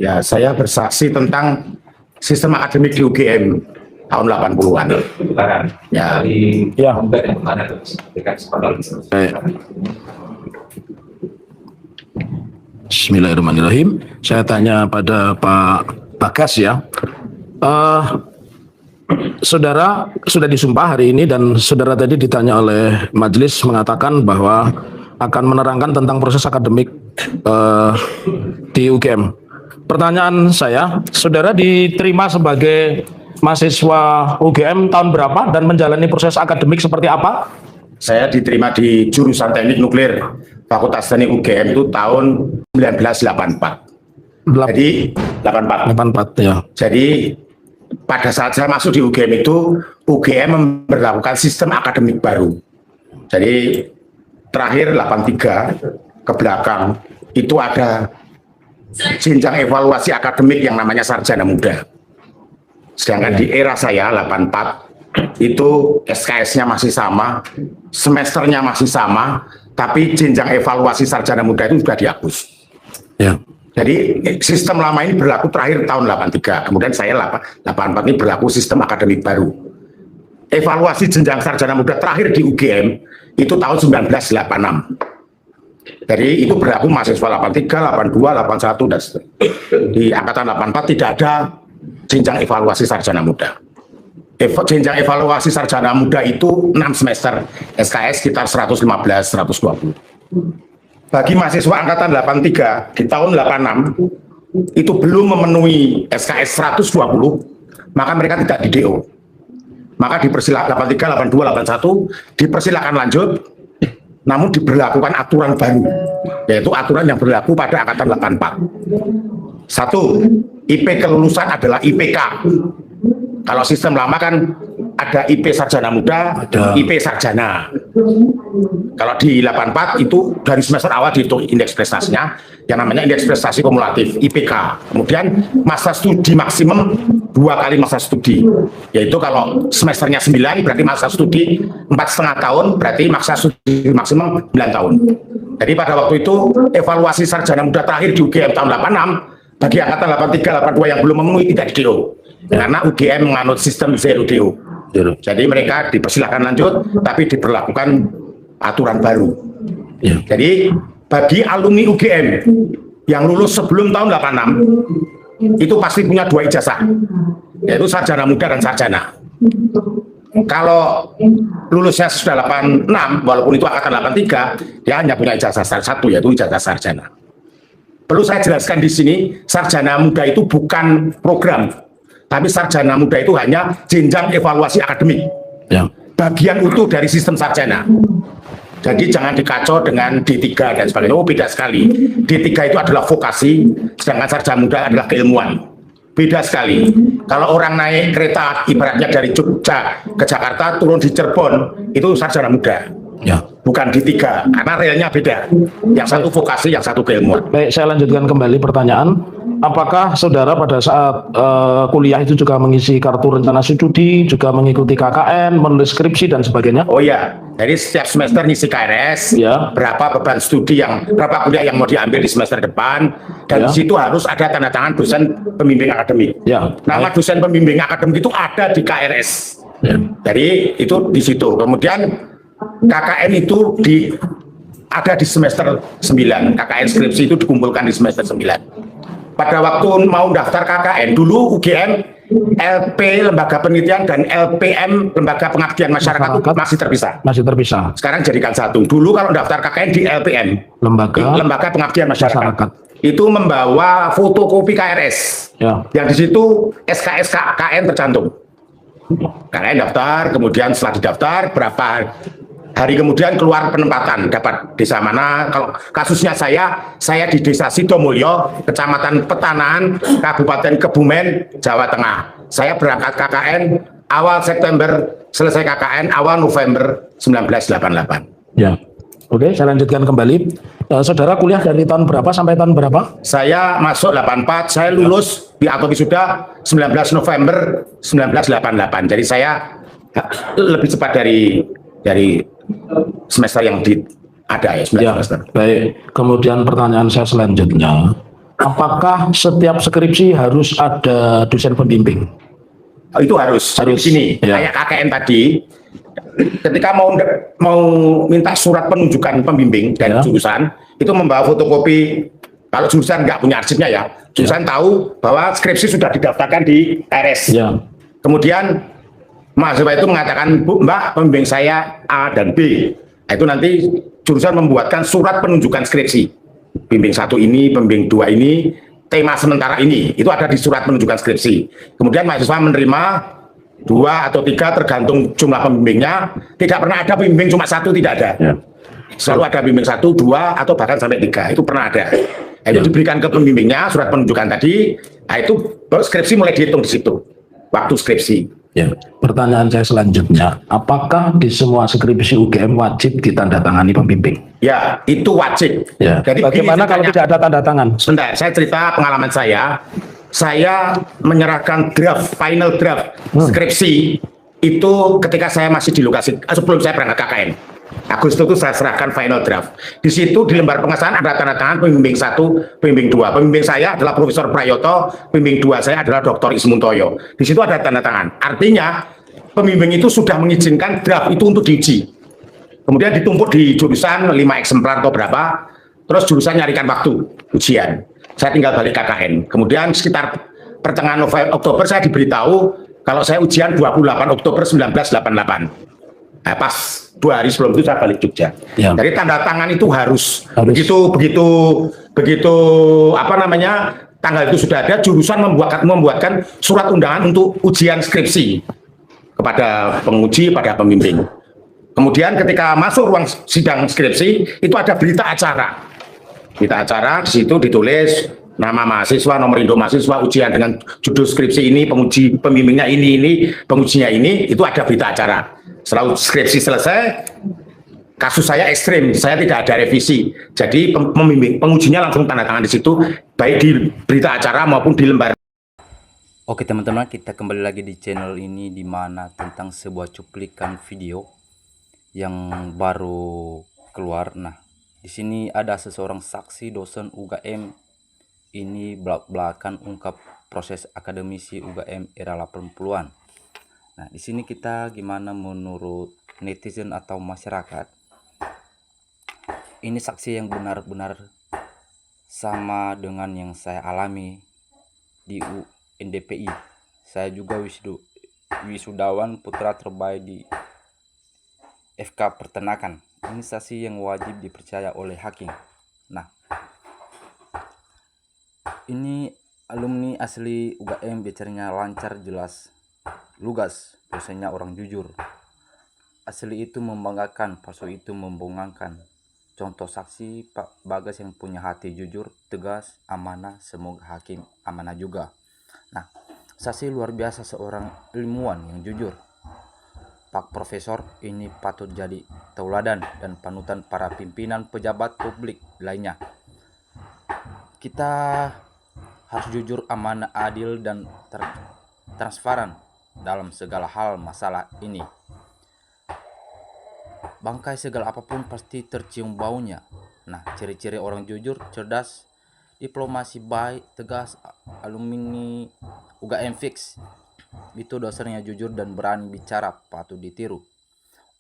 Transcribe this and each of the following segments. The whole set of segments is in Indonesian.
Ya, saya bersaksi tentang sistem akademik di UGM tahun 80-an. Ya. Ya. Bismillahirrahmanirrahim. Saya tanya pada Pak Bagas ya. Saudara sudah disumpah hari ini dan saudara tadi ditanya oleh majelis mengatakan bahwa akan menerangkan tentang proses akademik di UGM. Pertanyaan saya, saudara diterima sebagai mahasiswa UGM tahun berapa dan menjalani proses akademik seperti apa? Saya diterima di jurusan Teknik Nuklir Fakultas Teknik UGM itu tahun 1984. Jadi 84 ya. Jadi pada saat saya masuk di UGM itu, UGM memperlakukan sistem akademik baru. Jadi terakhir 83 ke belakang itu ada jenjang evaluasi akademik yang namanya sarjana muda. Sedangkan di era saya 84 itu SKS-nya masih sama, semesternya masih sama, tapi jenjang evaluasi sarjana muda itu sudah dihapus. Ya. Jadi sistem lama ini berlaku terakhir tahun 83, kemudian saya 84 ini berlaku sistem akademik baru. Evaluasi jenjang sarjana muda terakhir di UGM itu tahun 1986. Jadi itu berlaku mahasiswa 83, 82, 81 dan seterusnya. Di angkatan 84 tidak ada jenjang evaluasi sarjana muda. Jenjang evaluasi sarjana muda itu 6 semester, SKS sekitar 115, 120. Bagi mahasiswa angkatan 83 di tahun 86 itu belum memenuhi SKS 120, maka mereka tidak di DO. Maka dipersilakan 83, 82, 81 dipersilakan lanjut, namun diberlakukan aturan baru, yaitu aturan yang berlaku pada angkatan 84. Satu, IP kelulusan adalah IPK. Kalau sistem lama kan ada IP sarjana muda, IP sarjana. Kalau di 84 itu dari semester awal dihitung indeks prestasinya, yang namanya indeks prestasi kumulatif, IPK. Kemudian masa studi maksimum 2 kali masa studi, yaitu kalau semesternya 9 berarti masa studi 4,5 tahun, berarti masa studi maksimum 9 tahun. Jadi pada waktu itu evaluasi sarjana muda terakhir di UGM tahun 86 bagi angkatan 83, 82 yang belum memenuhi tidak di DO. Karena UGM menganut sistem zero DO. Jadi mereka dipersilakan lanjut, tapi diberlakukan aturan baru. Ya. Jadi bagi alumni UGM yang lulus sebelum tahun 86 itu pasti punya 2 ijazah, yaitu sarjana muda dan sarjana. Kalau lulusnya sudah 86, walaupun itu angkatan 83, dia hanya punya ijazah satu, yaitu ijazah sarjana. Perlu saya jelaskan di sini, sarjana muda itu bukan program, tapi sarjana muda itu hanya jenjang evaluasi akademik. Ya. Bagian utuh dari sistem sarjana. Jadi jangan dikacau dengan D3 dan sebagainya. Oh, beda sekali. D3 itu adalah vokasi, sedangkan sarjana muda adalah keilmuan. Beda sekali. Kalau orang naik kereta ibaratnya dari Jogja ke Jakarta, turun di Cirebon, itu sarjana muda. Ya. Bukan D3, karena realnya beda. Yang satu vokasi, yang satu keilmuan. Baik, saya lanjutkan kembali pertanyaan. Apakah saudara pada saat kuliah itu juga mengisi kartu rencana studi, juga mengikuti KKN, menulis skripsi dan sebagainya? Oh ya, jadi setiap semester ngisi KRS, Ya. berapa beban studi berapa kuliah yang mau diambil di semester depan, dan Ya. di situ harus ada tanda tangan dosen pembimbing akademik. Ya. Nama dosen pembimbing akademik itu ada di KRS. Ya. Jadi itu di situ. Kemudian KKN itu ada di semester 9. KKN skripsi itu dikumpulkan di semester 9. Pada waktu mau daftar KKN, dulu UGM, LP Lembaga Penelitian dan LPM Lembaga Pengabdian Masyarakat itu masih terpisah. Masih terpisah. Sekarang jadikan satu. Dulu kalau daftar KKN di LPM, Lembaga Pengabdian Masyarakat, itu membawa fotokopi KRS. Ya. Yang di situ SKS KKN tercantum. KKN daftar, kemudian setelah didaftar, berapa hari kemudian keluar penempatan, dapat desa mana. Kalau kasusnya saya di desa Sidomulyo, Kecamatan Petanaan, Kabupaten Kebumen, Jawa Tengah. Saya berangkat KKN awal September, selesai KKN awal November 1988. Ya. Oke, saya lanjutkan kembali. Saudara kuliah dari tahun berapa sampai tahun berapa? Saya masuk 84, saya lulus atau wisuda 19 November 1988. Jadi saya lebih cepat dari semester yang ada ya, 9 semester. Baik, kemudian pertanyaan saya selanjutnya, apakah setiap skripsi harus ada dosen pembimbing? Itu harus. Jadi Harus, di sini ya. kayak KKN tadi, ketika mau minta surat penunjukan pembimbing dari Ya. jurusan, itu membawa fotokopi. Kalau jurusan nggak punya arsipnya ya, jurusan tahu bahwa skripsi sudah didaftarkan di RS. Ya. Kemudian mahasiswa itu mengatakan, Bu, Mbak, pembimbing saya A dan B. Nah, itu nanti jurusan membuatkan surat penunjukan skripsi. Pembimbing 1 ini, pembimbing 2 ini, tema sementara ini. Itu ada di surat penunjukan skripsi. Kemudian mahasiswa menerima 2 atau 3 tergantung jumlah pembimbingnya. Tidak pernah ada pembimbing cuma 1, tidak ada. Ya. Selalu ada pembimbing 1, 2, atau bahkan sampai 3. Itu pernah ada. Nah, itu diberikan ke pembimbingnya, surat penunjukan tadi. Nah, itu skripsi mulai dihitung di situ. Waktu skripsi. Ya, pertanyaan saya selanjutnya, apakah di semua skripsi UGM wajib ditandatangani pembimbing? Ya, itu wajib. Ya. Jadi Bagaimana kalau tidak ada tanda tangan? Sebentar, saya cerita pengalaman saya. Saya menyerahkan draft, final draft skripsi itu ketika saya masih di lokasi, sebelum saya berangkat KKN. Agustus itu saya serahkan final draft. Di situ di lembar pengesahan ada tanda tangan pembimbing 1, pembimbing 2. Pembimbing saya adalah Profesor Prayoto, pembimbing 2 saya adalah Dr. Ismuntoyo. Di situ ada tanda tangan. Artinya pembimbing itu sudah mengizinkan draft itu untuk diuji. Kemudian ditumpuk di jurusan 5 eksemplar atau berapa, terus jurusan nyarikan waktu ujian. Saya tinggal balik KKN. Kemudian sekitar pertengahan Oktober saya diberitahu kalau saya ujian 28 Oktober 1988. Nah, pas 2 hari sebelum itu saya balik Jogja. Ya. Jadi tanda tangan itu harus. Harus. Begitu apa namanya, tanggal itu sudah ada, jurusan membuatkan surat undangan untuk ujian skripsi kepada penguji, pada pembimbing. Kemudian ketika masuk ruang sidang skripsi itu ada berita acara. Berita acara di situ ditulis nama mahasiswa, nomor induk mahasiswa, ujian dengan judul skripsi ini, penguji pembimbingnya ini, pengujinya ini, itu ada berita acara. Setelah skripsi selesai, kasus saya ekstrim, saya tidak ada revisi. Jadi pengujinya langsung tanda tangan di situ, baik di berita acara maupun di lembar. Oke teman-teman, kita kembali lagi di channel ini, di mana tentang sebuah cuplikan video yang baru keluar. Nah, di sini ada seseorang saksi dosen UGM ini belak-belakan ungkap proses akademisi UGM era 80-an. Nah, di sini kita gimana menurut netizen atau masyarakat? Ini saksi yang benar-benar sama dengan yang saya alami di UNDPI. Saya juga wisudawan putra terbaik di FK Peternakan. Ini saksi yang wajib dipercaya oleh hakim. Nah, ini alumni asli UGM, bicaranya lancar, jelas, lugas, dosennya orang jujur. Asli itu membanggakan, palsu itu membongangkan. Contoh saksi Pak Bagas yang punya hati jujur, tegas, amanah, semoga hakim amanah juga. Nah, saksi luar biasa, seorang ilmuwan yang jujur. Pak Profesor ini patut jadi tauladan dan panutan para pimpinan pejabat publik lainnya. Kita harus jujur, amanah, adil, dan transparan dalam segala hal masalah ini. Bangkai segala apapun pasti tercium baunya. Nah, ciri-ciri orang jujur, cerdas, diplomasi baik, tegas, alumni UGM fix. Itu dosennya jujur dan berani bicara, patut ditiru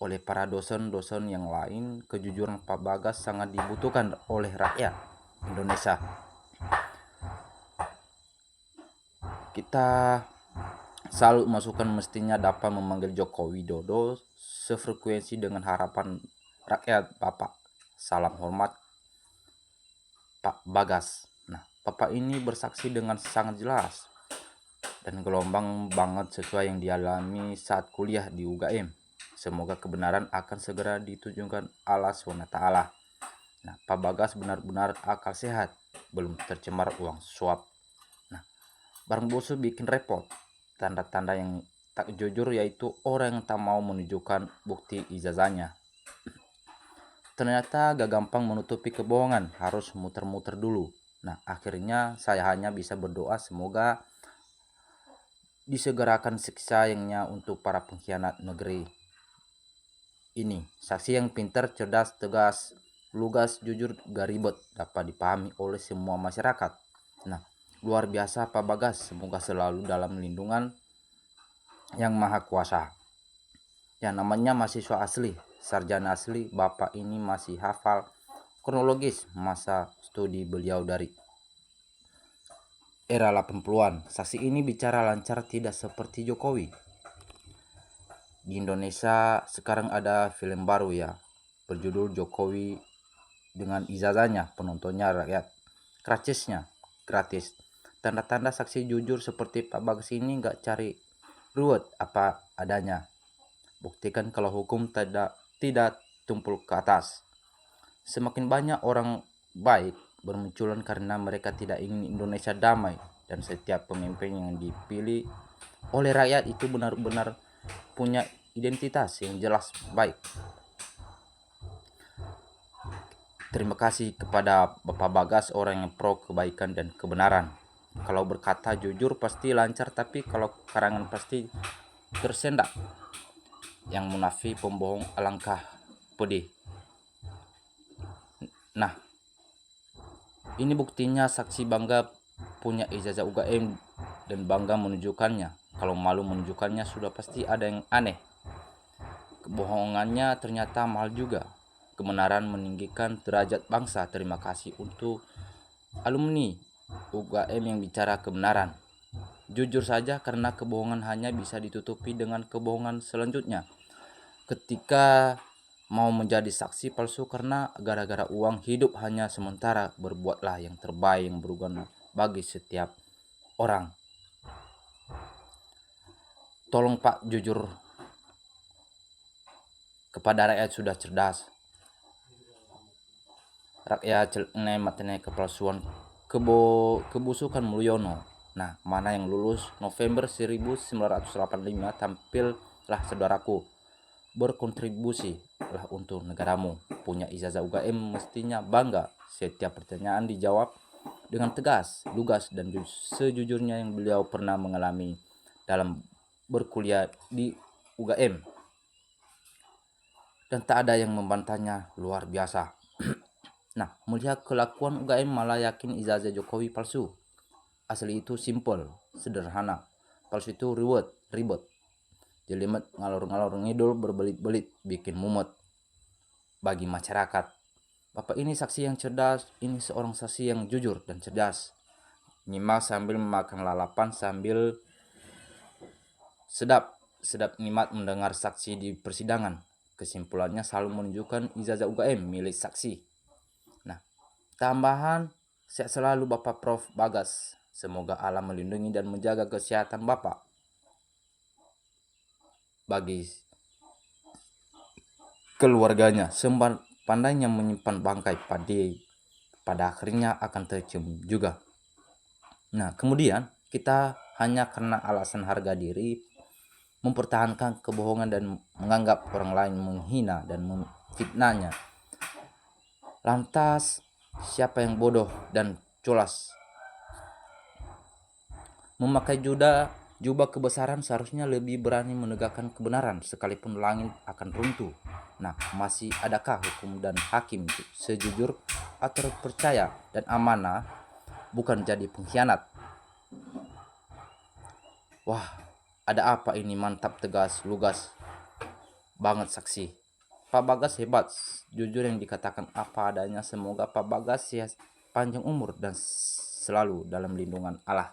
oleh para dosen-dosen yang lain. Kejujuran Pak Bagas sangat dibutuhkan oleh rakyat Indonesia. Kita selalu masukan mestinya dapat memanggil Joko Widodo sefrekuensi dengan harapan rakyat Bapak. Salam hormat, Pak Bagas. Nah, Bapak ini bersaksi dengan sangat jelas dan gelombang banget sesuai yang dialami saat kuliah di UGM. Semoga kebenaran akan segera ditunjukkan Allah SWT. Nah, Pak Bagas benar-benar akal sehat, belum tercemar uang suap. Nah, barang bosok bikin repot. Tanda-tanda yang tak jujur yaitu orang yang tak mau menunjukkan bukti ijazahnya. Ternyata gak gampang menutupi kebohongan, harus muter-muter dulu. Nah, akhirnya saya hanya bisa berdoa semoga disegerakan siksa sayangnya untuk para pengkhianat negeri ini. Saksi yang pintar, cerdas, tegas, lugas, jujur, gak ribet, dapat dipahami oleh semua masyarakat. Nah, luar biasa Pak Bagas, semoga selalu dalam lindungan yang maha kuasa. Yang namanya mahasiswa asli, sarjana asli, Bapak ini masih hafal kronologis masa studi beliau dari era 80-an. Saksi ini bicara lancar tidak seperti Jokowi. Di Indonesia sekarang ada film baru ya, berjudul Jokowi dengan ijazahnya, penontonnya rakyat, kracisnya gratis. Tanda-tanda saksi jujur seperti Pak Bagas ini nggak cari ruwet apa adanya. Buktikan kalau hukum tidak tumpul ke atas. Semakin banyak orang baik bermunculan karena mereka tidak ingin Indonesia damai, dan setiap pemimpin yang dipilih oleh rakyat itu benar-benar punya identitas yang jelas baik. Terima kasih kepada Bapak Bagas, orang yang pro kebaikan dan kebenaran. Kalau berkata jujur pasti lancar, tapi kalau karangan pasti tersendak. Yang munafik pembohong alangkah pedih. Nah, ini buktinya saksi bangga punya ijazah UGM dan bangga menunjukkannya. Kalau malu menunjukkannya sudah pasti ada yang aneh. Kebohongannya ternyata mahal juga. Kebenaran meninggikan derajat bangsa. Terima kasih untuk alumni UGM yang bicara kebenaran. Jujur saja, karena kebohongan hanya bisa ditutupi dengan kebohongan selanjutnya. Ketika mau menjadi saksi palsu karena gara-gara uang, hidup hanya sementara. Berbuatlah yang terbaik yang berguna bagi setiap orang. Tolong Pak, jujur kepada rakyat sudah cerdas. Rakyat matene kepalsuan kebusukan Mulyono. Nah, mana yang lulus November 1985 tampillah saudaraku. Berkontribusi lah untuk negaramu. Punya ijazah UGM mestinya bangga. Setiap pertanyaan dijawab dengan tegas, lugas, dan sejujurnya yang beliau pernah mengalami dalam berkuliah di UGM. Dan tak ada yang membantahnya, luar biasa. Nah, melihat kelakuan UGM malah yakin ijazah Jokowi palsu. Asli itu simple, sederhana. Palsu itu ribet. Jelimet, ngalor-ngalor ngidul, berbelit-belit, bikin mumet bagi masyarakat. Bapak ini saksi yang cerdas, ini seorang saksi yang jujur dan cerdas. Nyimak sambil memakan lalapan, sambil sedap nyimak mendengar saksi di persidangan. Kesimpulannya selalu menunjukkan ijazah UGM milik saksi. Nah, tambahan, sehat selalu Bapak Prof. Bagas. Semoga Allah melindungi dan menjaga kesehatan Bapak. Bagi keluarganya, pandainya menyimpan bangkai pada akhirnya akan tercium juga. Nah, kemudian kita hanya karena alasan harga diri mempertahankan kebohongan dan menganggap orang lain menghina dan memfitnahnya. Lantas, siapa yang bodoh dan culas? Memakai jubah kebesaran seharusnya lebih berani menegakkan kebenaran sekalipun langit akan runtuh. Nah, masih adakah hukum dan hakim sejujur atau percaya dan amanah, bukan jadi pengkhianat? Wah, ada apa ini? Mantap, tegas, lugas banget saksi. Pak Bagas hebat, jujur yang dikatakan apa adanya. Semoga Pak Bagas sehat, panjang umur, dan selalu dalam lindungan Allah.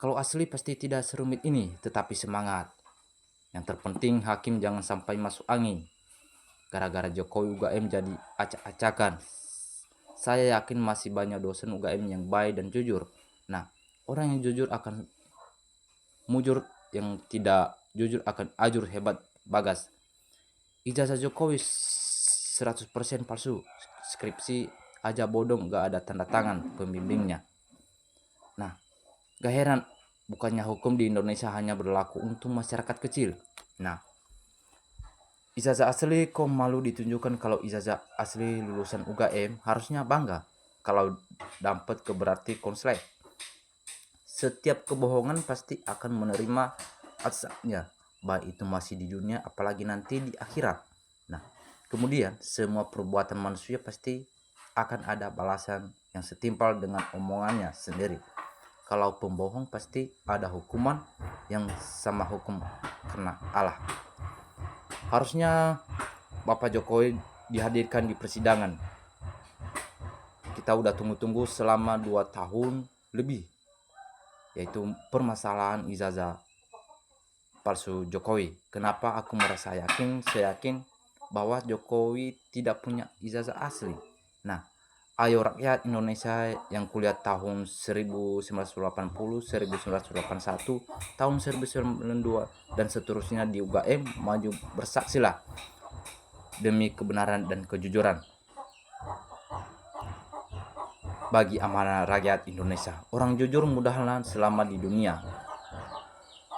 Kalau asli pasti tidak serumit ini, tetapi semangat. Yang terpenting hakim jangan sampai masuk angin. Gara-gara Jokowi UGM jadi acak-acakan. Saya yakin masih banyak dosen UGM yang baik dan jujur. Nah, orang yang jujur akan mujur, yang tidak jujur akan ajur. Hebat Bagas. Ijazah Jokowi 100% palsu. Skripsi aja bodong, gak ada tanda tangan pembimbingnya. Nah, gak heran, bukannya hukum di Indonesia hanya berlaku untuk masyarakat kecil. Nah, ijazah asli kok malu ditunjukkan? Kalau ijazah asli lulusan UGM harusnya bangga. Kalau dapat ke berarti konslet. Setiap kebohongan pasti akan menerima azabnya, baik itu masih di dunia apalagi nanti di akhirat. Nah, kemudian semua perbuatan manusia pasti akan ada balasan yang setimpal dengan omongannya sendiri. Kalau pembohong pasti ada hukuman yang sama hukum karena Allah. Harusnya Bapak Jokowi dihadirkan di persidangan. Kita udah tunggu-tunggu selama 2 tahun lebih, yaitu permasalahan ijazah palsu Jokowi. Kenapa aku merasa saya yakin bahwa Jokowi tidak punya ijazah asli. Nah, ayo rakyat Indonesia yang kuliah tahun 1980, 1981, tahun 1992 dan seterusnya di UGM, maju bersaksilah demi kebenaran dan kejujuran bagi amanah rakyat Indonesia. Orang jujur mudahan selamat di dunia.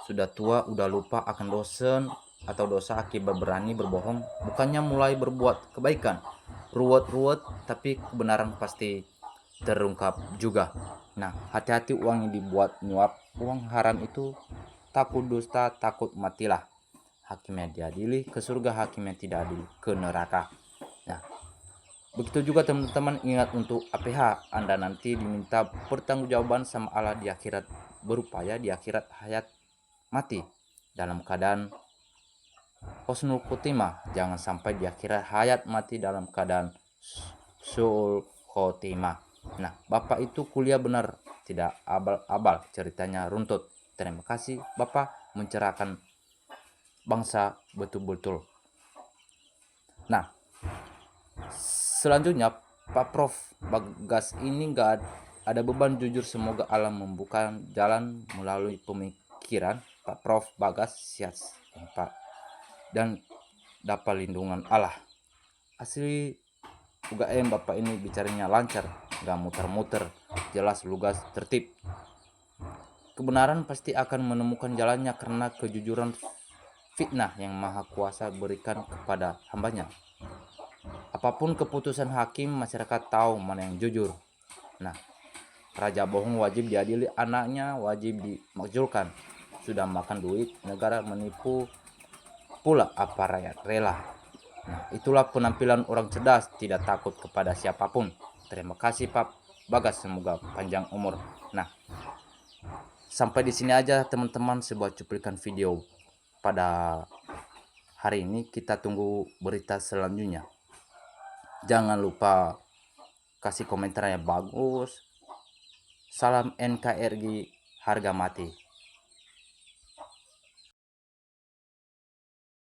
Sudah tua udah lupa akan dosen atau dosa akibat berani berbohong, bukannya mulai berbuat kebaikan. Ruwet-ruwet tapi kebenaran pasti terungkap juga. Nah, hati-hati uang yang dibuat nyuap, uang haram itu takut dusta, takut matilah. Hakimnya diadili ke surga, hakimnya tidak adil ke neraka. Nah, begitu juga teman-teman, ingat untuk APH, Anda nanti diminta pertanggungjawaban sama Allah di akhirat, berupaya di akhirat hayat mati dalam keadaan husnul khotimah, jangan sampai di akhirat hayat mati dalam keadaan suul khotimah. Nah, Bapak itu kuliah benar, tidak abal-abal, ceritanya runtut. Terima kasih Bapak mencerahkan bangsa betul-betul. Nah, selanjutnya Pak Prof Bagas ini gak ada beban jujur, semoga Allah membuka jalan melalui pemikiran Pak Prof Bagas sehat Pak dan dapat lindungan Allah. Asli UGM Bapak ini bicaranya lancar, gak muter-muter, jelas, lugas, tertib. Kebenaran pasti akan menemukan jalannya karena kejujuran fitnah yang Maha Kuasa berikan kepada hambanya. Apapun keputusan hakim, masyarakat tahu mana yang jujur. Nah, raja bohong wajib diadili, anaknya wajib dimakzulkan. Sudah makan duit negara, menipu pula apa rakyat rela. Nah, itulah penampilan orang cerdas, tidak takut kepada siapapun. Terima kasih Pak Bagas, semoga panjang umur. Nah, sampai di sini aja teman-teman sebuah cuplikan video pada hari ini. Kita tunggu berita selanjutnya. Jangan lupa kasih komentar yang bagus. Salam NKRI harga mati.